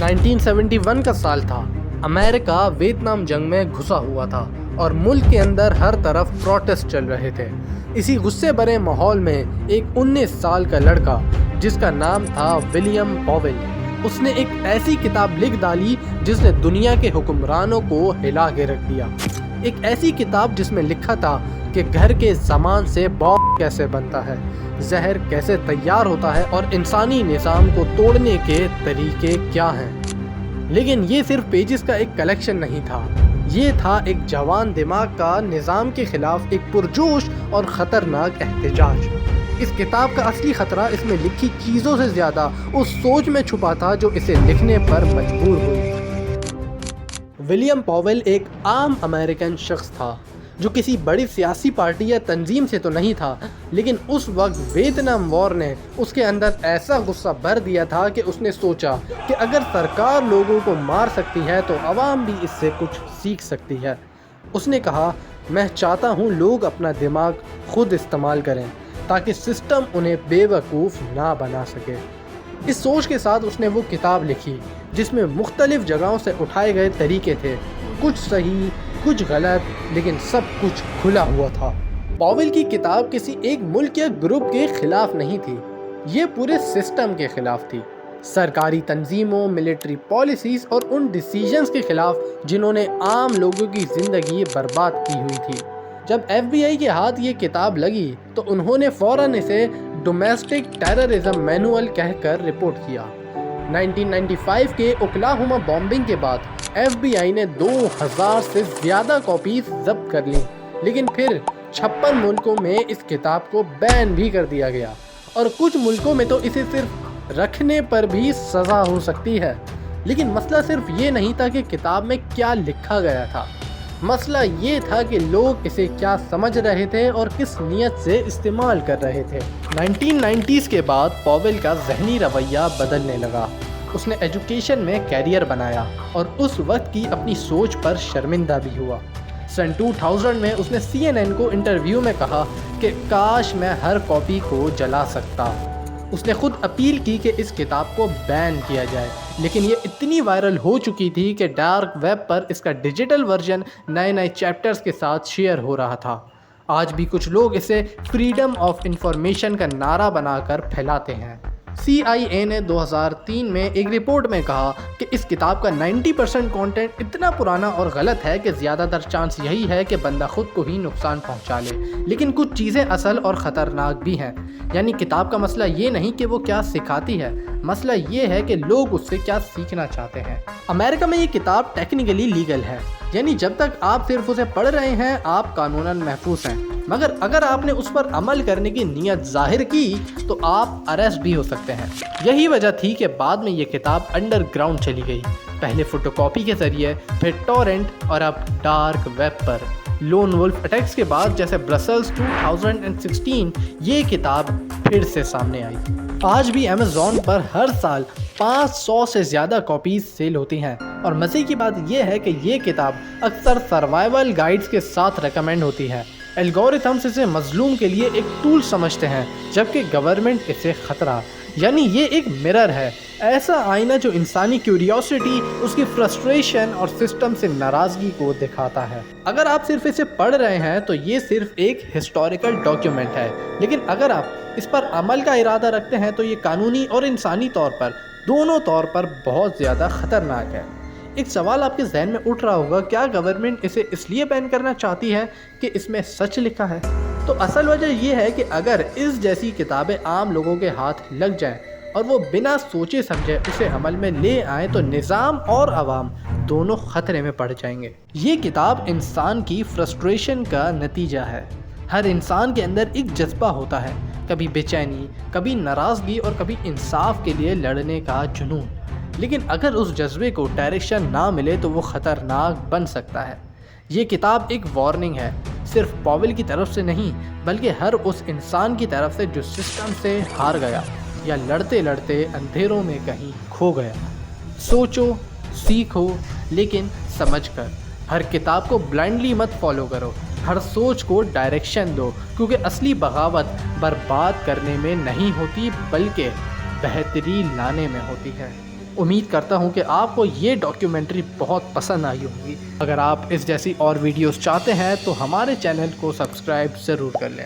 1971 کا سال تھا۔ امریکہ ویتنام جنگ میں گھسا ہوا تھا اور ملک کے اندر ہر طرف پروٹیسٹ چل رہے تھے۔ اسی غصے بھرے ماحول میں ایک 19 سال کا لڑکا جس کا نام تھا ولیم پاول، اس نے ایک ایسی کتاب لکھ ڈالی جس نے دنیا کے حکمرانوں کو ہلا کے رکھ دیا۔ ایک ایسی کتاب جس میں لکھا تھا کہ گھر کے سامان سے بم کیسے بنتا ہے، زہر کیسے تیار ہوتا ہے اور انسانی نظام کو توڑنے کے طریقے کیا ہیں۔ لیکن یہ صرف پیجز کا ایک کلیکشن نہیں تھا، یہ تھا ایک جوان دماغ کا نظام کے خلاف ایک پرجوش اور خطرناک احتجاج۔ اس کتاب کا اصلی خطرہ اس میں لکھی چیزوں سے زیادہ اس سوچ میں چھپا تھا جو اسے لکھنے پر مجبور ہوئی۔ ولیم پاول ایک عام امریکن شخص تھا جو کسی بڑی سیاسی پارٹی یا تنظیم سے تو نہیں تھا، لیکن اس وقت ویتنام وار نے اس کے اندر ایسا غصہ بھر دیا تھا کہ اس نے سوچا کہ اگر سرکار لوگوں کو مار سکتی ہے تو عوام بھی اس سے کچھ سیکھ سکتی ہے۔ اس نے کہا، میں چاہتا ہوں لوگ اپنا دماغ خود استعمال کریں تاکہ سسٹم انہیں بے وقوف نہ بنا سکے۔ اس سوچ کے ساتھ اس نے وہ کتاب لکھی جس میں مختلف جگہوں سے اٹھائے گئے طریقے تھے، کچھ صحیح کچھ غلط، لیکن سب کچھ کھلا ہوا تھا۔ پاول کی کتاب کسی ایک ملک یا گروپ کے خلاف نہیں تھی، یہ پورے سسٹم کے خلاف تھی، سرکاری تنظیموں، ملٹری پالیسیز اور ان ڈیسیژنز کے خلاف جنہوں نے عام لوگوں کی زندگی برباد کی ہوئی تھی۔ جب FBI کے ہاتھ یہ کتاب لگی تو انہوں نے فوراً اسے ڈومیسٹک ٹیررزم مینول کہہ کر رپورٹ کیا۔ 1995 کے اوکلاہوما بامبنگ کے بعد FBI نے 2000 سے زیادہ کاپیز ضبط کر لیں، لیکن پھر 56 ملکوں میں اس کتاب کو بین بھی کر دیا گیا، اور کچھ ملکوں میں تو اسے صرف رکھنے پر بھی سزا ہو سکتی ہے۔ لیکن مسئلہ صرف یہ نہیں تھا کہ کتاب میں کیا لکھا گیا تھا، مسئلہ یہ تھا کہ لوگ اسے کیا سمجھ رہے تھے اور کس نیت سے استعمال کر رہے تھے۔ 1990s کے بعد پاول کا ذہنی رویہ بدلنے لگا۔ اس نے ایجوکیشن میں کیریئر بنایا اور اس وقت کی اپنی سوچ پر شرمندہ بھی ہوا۔ سن 2000 میں اس نے CNN کو انٹرویو میں کہا کہ کاش میں ہر کاپی کو جلا سکتا۔ اس نے خود اپیل کی کہ اس کتاب کو بین کیا جائے، لیکن یہ اتنی وائرل ہو چکی تھی کہ ڈارک ویب پر اس کا ڈیجیٹل ورژن نئے چیپٹرز کے ساتھ شیئر ہو رہا تھا۔ آج بھی کچھ لوگ اسے فریڈم آف انفارمیشن کا نعرہ بنا کر پھیلاتے ہیں۔ CIA نے 2003 میں ایک رپورٹ میں کہا کہ اس کتاب کا 90% کانٹینٹ اتنا پرانا اور غلط ہے کہ زیادہ تر چانس یہی ہے کہ بندہ خود کو ہی نقصان پہنچا لے، لیکن کچھ چیزیں اصل اور خطرناک بھی ہیں۔ یعنی کتاب کا مسئلہ یہ نہیں کہ وہ کیا سکھاتی ہے، مسئلہ یہ ہے کہ لوگ اس سے کیا سیکھنا چاہتے ہیں۔ امریکہ میں یہ کتاب ٹیکنیکلی لیگل ہے، یعنی جب تک آپ صرف اسے پڑھ رہے ہیں آپ قانوناً محفوظ ہیں، مگر اگر آپ نے اس پر عمل کرنے کی نیت ظاہر کی تو آپ اریسٹ بھی ہو سکتے ہیں۔ یہی وجہ تھی کہ بعد میں یہ کتاب انڈر گراؤنڈ چلی گئی، پہلے فوٹو کاپی کے ذریعے، پھر ٹورنٹ اور اب ڈارک ویب پر۔ لون وولف اٹیکس کے بعد جیسے برسلز 2016 یہ کتاب پھر سے سامنے آئی۔ آج بھی Amazon پر ہر سال 500 سے زیادہ کاپیز سیل ہوتی ہیں، اور مزے کی بات یہ ہے کہ یہ کتاب اکثر سروائیول گائیڈز کے ساتھ ریکمینڈ ہوتی ہے۔ الگورتھمز اسے مظلوم کے لیے ایک ٹول سمجھتے ہیں، جبکہ گورنمنٹ اسے خطرہ۔ یعنی یہ ایک مرر ہے، ایسا آئینہ جو انسانی کیوریوسٹی، اس کی فرسٹریشن اور سسٹم سے ناراضگی کو دکھاتا ہے۔ اگر آپ صرف اسے پڑھ رہے ہیں تو یہ صرف ایک ہسٹوریکل ڈاکیومنٹ ہے، لیکن اگر آپ اس پر عمل کا ارادہ رکھتے ہیں تو یہ قانونی اور انسانی طور پر، دونوں طور پر بہت زیادہ خطرناک ہے۔ ایک سوال آپ کے ذہن میں اٹھ رہا ہوگا، کیا گورنمنٹ اسے اس لیے بین کرنا چاہتی ہے کہ اس میں سچ لکھا ہے؟ تو اصل وجہ یہ ہے کہ اگر اس جیسی کتابیں عام لوگوں کے ہاتھ لگ جائیں اور وہ بنا سوچے سمجھے اسے عمل میں لے آئیں تو نظام اور عوام دونوں خطرے میں پڑ جائیں گے۔ یہ کتاب انسان کی فرسٹریشن کا نتیجہ ہے۔ ہر انسان کے اندر ایک جذبہ ہوتا ہے، کبھی بے چینی، کبھی ناراضگی اور کبھی انصاف کے لیے لڑنے کا جنون، لیکن اگر اس جذبے کو ڈائریکشن نہ ملے تو وہ خطرناک بن سکتا ہے۔ یہ کتاب ایک وارننگ ہے، صرف پاول کی طرف سے نہیں بلکہ ہر اس انسان کی طرف سے جو سسٹم سے ہار گیا یا لڑتے لڑتے اندھیروں میں کہیں کھو گیا۔ سوچو، سیکھو، لیکن سمجھ کر۔ ہر کتاب کو بلائنڈلی مت فالو کرو، ہر سوچ کو ڈائریکشن دو، کیونکہ اصلی بغاوت برباد کرنے میں نہیں ہوتی بلکہ بہتری لانے میں ہوتی ہے۔ امید کرتا ہوں کہ آپ کو یہ ڈاکیومنٹری بہت پسند آئی ہوگی۔ اگر آپ اس جیسی اور ویڈیوز چاہتے ہیں تو ہمارے چینل کو سبسکرائب ضرور کر لیں۔